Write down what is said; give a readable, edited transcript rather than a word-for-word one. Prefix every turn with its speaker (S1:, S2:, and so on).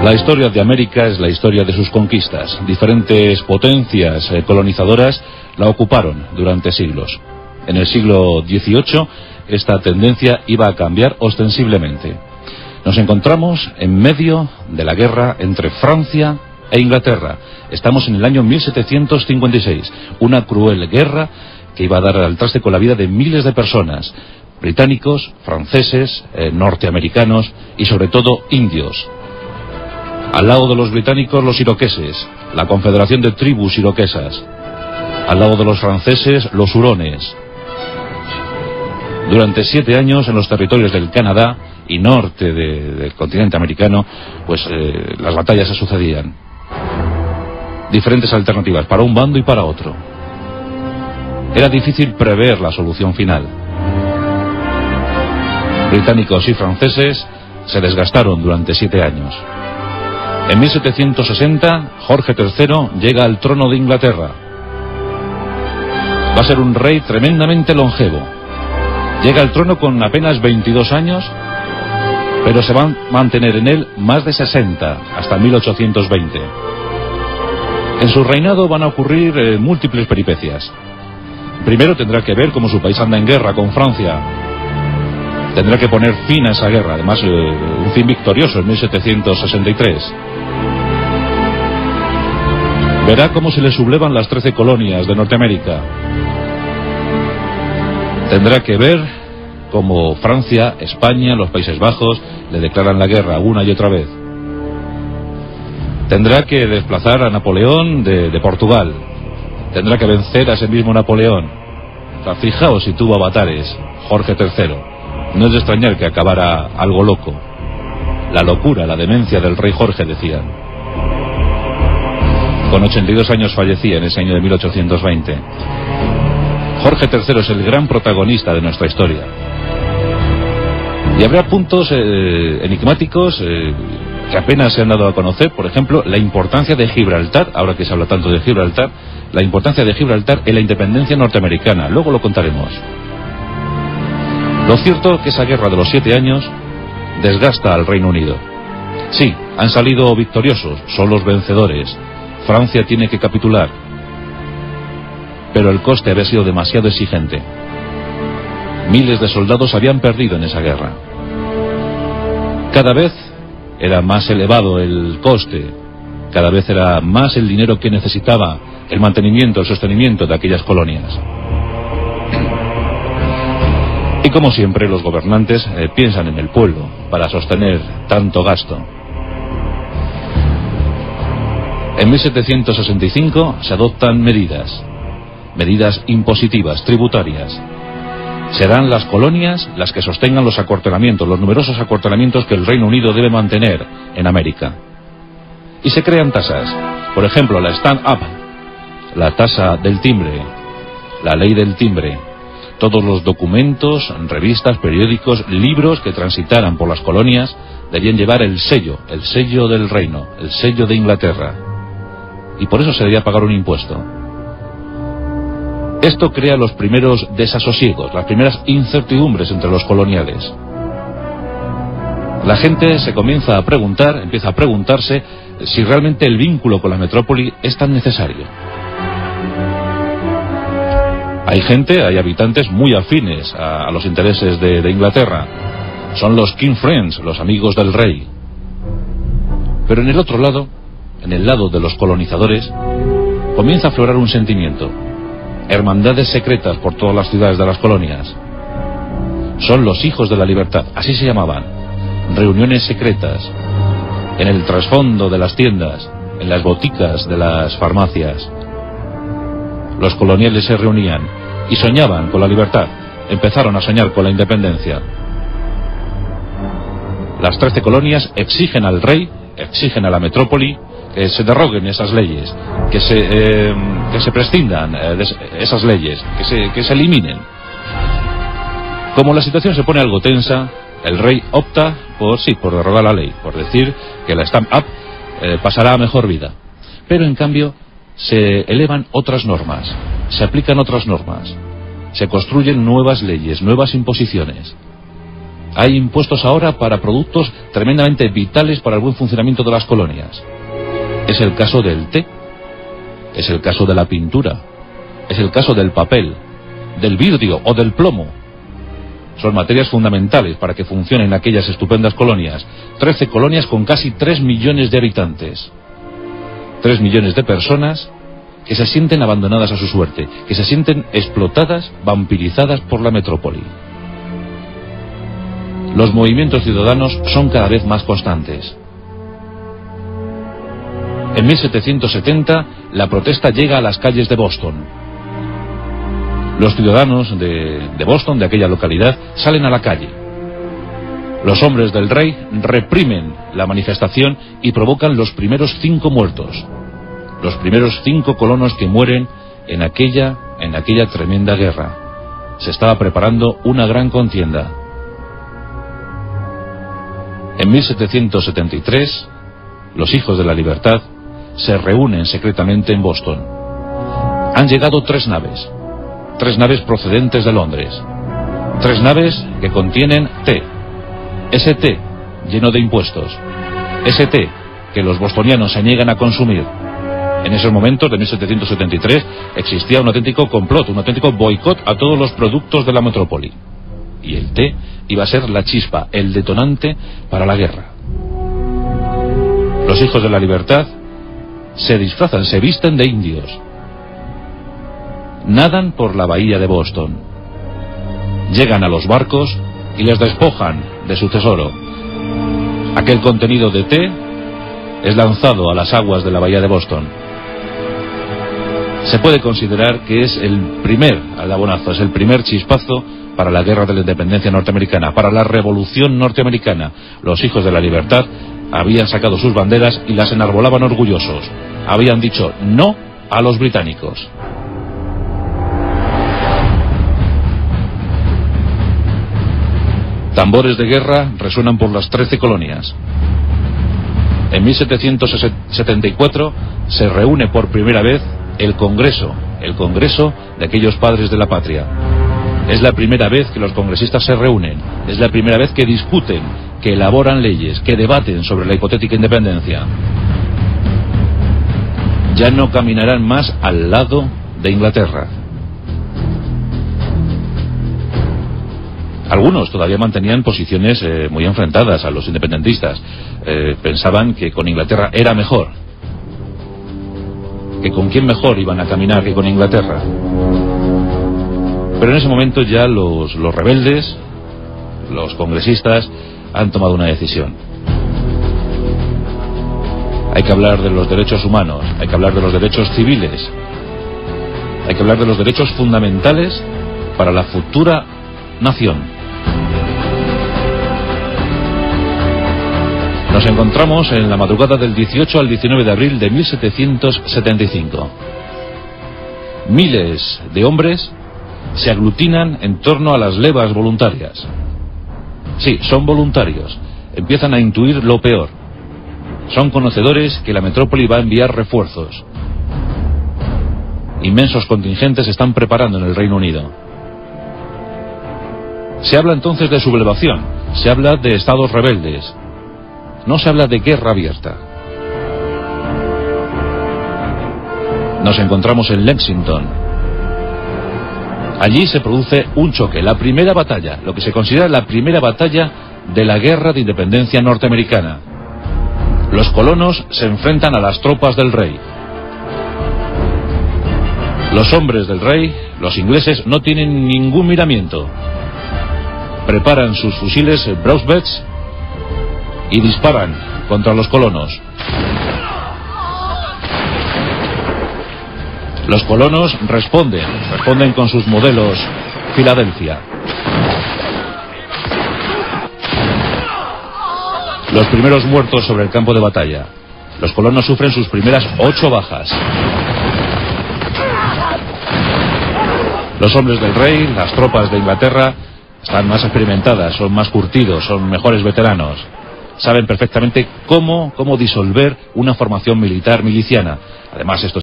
S1: La historia de América es la historia de sus conquistas. Diferentes potencias colonizadoras la ocuparon durante siglos. En el siglo XVIII esta tendencia iba a cambiar ostensiblemente. Nos encontramos en medio de la guerra entre Francia e Inglaterra. Estamos en el año 1756, una cruel guerra que iba a dar al traste con la vida de miles de personas, británicos, franceses, norteamericanos y sobre todo indios. Al lado de los británicos, los iroqueses, la confederación de tribus iroquesas. Al lado de los franceses, los hurones. Durante 7 años en los territorios del Canadá y norte del continente americano, pues las batallas se sucedían. Diferentes alternativas para un bando y para otro. Era difícil prever la solución final. Británicos y franceses se desgastaron durante 7 años. En 1760, Jorge III llega al trono de Inglaterra. Va a ser un rey tremendamente longevo. Llega al trono con apenas 22 años, pero se van a mantener en él más de 60, hasta 1820. En su reinado van a ocurrir múltiples peripecias. Primero tendrá que ver cómo su país anda en guerra con Francia. Tendrá que poner fin a esa guerra, además un fin victorioso en 1763. Verá cómo se le sublevan las 13 colonias de Norteamérica. Tendrá que ver cómo Francia, España, los Países Bajos le declaran la guerra una y otra vez. Tendrá que desplazar a Napoleón de Portugal. Tendrá que vencer a ese mismo Napoleón. O sea, fijaos si tuvo avatares Jorge III. No es de extrañar que acabara algo loco. La locura, la demencia del rey Jorge, decían. Con 82 años fallecía en ese año de 1820. Jorge III es el gran protagonista de nuestra historia. Y habrá puntos enigmáticos que apenas se han dado a conocer. Por ejemplo, la importancia de Gibraltar, ahora que se habla tanto de Gibraltar, la importancia de Gibraltar en la independencia norteamericana. Luego lo contaremos. Lo cierto es que esa guerra de los 7 años desgasta al Reino Unido. Sí, han salido victoriosos, son los vencedores. Francia tiene que capitular. Pero el coste había sido demasiado exigente. Miles de soldados habían perdido en esa guerra. Cada vez era más elevado el coste. Cada vez era más el dinero que necesitaba el mantenimiento, el sostenimiento de aquellas colonias. Y como siempre, los gobernantes piensan en el pueblo para sostener tanto gasto. En 1765 se adoptan medidas impositivas, tributarias. Serán las colonias las que sostengan los acuartelamientos, los numerosos acuartelamientos que el Reino Unido debe mantener en América. Y se crean tasas. Por ejemplo, la Stamp Act, la tasa del timbre, la ley del timbre. Todos los documentos, revistas, periódicos, libros que transitaran por las colonias debían llevar el sello del reino, el sello de Inglaterra. Y por eso se debía pagar un impuesto. Esto crea los primeros desasosiegos, las primeras incertidumbres entre los coloniales. La gente se empieza a preguntarse si realmente el vínculo con la metrópoli es tan necesario. Hay habitantes muy afines a los intereses de Inglaterra. Son los King Friends, los amigos del rey. Pero en el otro lado, en el lado de los colonizadores, comienza a aflorar un sentimiento. Hermandades secretas por todas las ciudades de las colonias. Son los hijos de la libertad, así se llamaban. Reuniones secretas, en el trasfondo de las tiendas, en las boticas de las farmacias. Los coloniales se reunían y soñaban con la libertad. Empezaron a soñar con la independencia. Las 13 colonias exigen al rey, exigen a la metrópoli, que se derroguen esas leyes, que se prescindan de esas leyes, que se eliminen. Como la situación se pone algo tensa, el rey opta por derrogar la ley, por decir que la Stamp Act pasará a mejor vida. Pero en cambio se elevan otras normas, se aplican otras normas, se construyen nuevas leyes, nuevas imposiciones. Hay impuestos ahora para productos tremendamente vitales para el buen funcionamiento de las colonias. Es el caso del té, es el caso de la pintura, es el caso del papel, del vidrio o del plomo. Son materias fundamentales para que funcionen aquellas estupendas colonias. 13 colonias con casi 3 millones de habitantes. 3 millones de personas que se sienten abandonadas a su suerte, que se sienten explotadas, vampirizadas por la metrópoli. Los movimientos ciudadanos son cada vez más constantes. En 1770, la protesta llega a las calles de Boston. Los ciudadanos de Boston, de aquella localidad, salen a la calle. Los hombres del rey reprimen la manifestación y provocan los primeros 5 muertos. Los primeros 5 colonos que mueren en aquella tremenda guerra. Se estaba preparando una gran contienda. En 1773, los hijos de la libertad se reúnen secretamente en Boston. Han llegado 3 naves. 3 naves procedentes de Londres. 3 naves que contienen té. Ese té lleno de impuestos. Ese té que los bostonianos se niegan a consumir. En esos momentos de 1773 existía un auténtico complot, un auténtico boicot a todos los productos de la metrópoli. Y el té iba a ser la chispa, el detonante para la guerra. Los hijos de la libertad se disfrazan, se visten de indios. Nadan por la bahía de Boston. Llegan a los barcos y les despojan de su tesoro. Aquel contenido de té es lanzado a las aguas de la bahía de Boston. Se puede considerar que es el primer aldabonazo, es el primer chispazo para la guerra de la independencia norteamericana, para la revolución norteamericana. Los hijos de la libertad habían sacado sus banderas y las enarbolaban orgullosos. Habían dicho no a los británicos. Tambores de guerra resuenan por las 13 colonias. En 1774 se reúne por primera vez el Congreso de aquellos padres de la patria. Es la primera vez que los congresistas se reúnen, es la primera vez que discuten, que elaboran leyes, que debaten sobre la hipotética independencia. Ya no caminarán más al lado de Inglaterra. Algunos todavía mantenían posiciones muy enfrentadas a los independentistas. Pensaban que con Inglaterra era mejor. Que con quién mejor iban a caminar que con Inglaterra. Pero en ese momento ya los rebeldes, los congresistas, han tomado una decisión. Hay que hablar de los derechos humanos, hay que hablar de los derechos civiles, hay que hablar de los derechos fundamentales para la futura nación. Nos encontramos en la madrugada del 18 al 19 de abril de 1775. Miles de hombres se aglutinan en torno a las levas voluntarias. Sí, son voluntarios. Empiezan a intuir lo peor. Son conocedores que la metrópoli va a enviar refuerzos. Inmensos contingentes se están preparando en el Reino Unido. Se habla entonces de sublevación, se habla de estados rebeldes. No se habla de guerra abierta. Nos encontramos en Lexington. Allí se produce un choque, la primera batalla, lo que se considera la primera batalla de la guerra de independencia norteamericana. Los colonos se enfrentan a las tropas del rey. Los hombres del rey, los ingleses, no tienen ningún miramiento. Preparan sus fusiles Broadbecks y disparan contra los colonos. Los colonos responden con sus modelos Filadelfia. Los primeros muertos sobre el campo de batalla. Los colonos sufren sus primeras 8 bajas. Los hombres del rey, las tropas de Inglaterra, están más experimentadas, son más curtidos, son mejores veteranos. Saben perfectamente cómo disolver una formación militar miliciana. Además, esto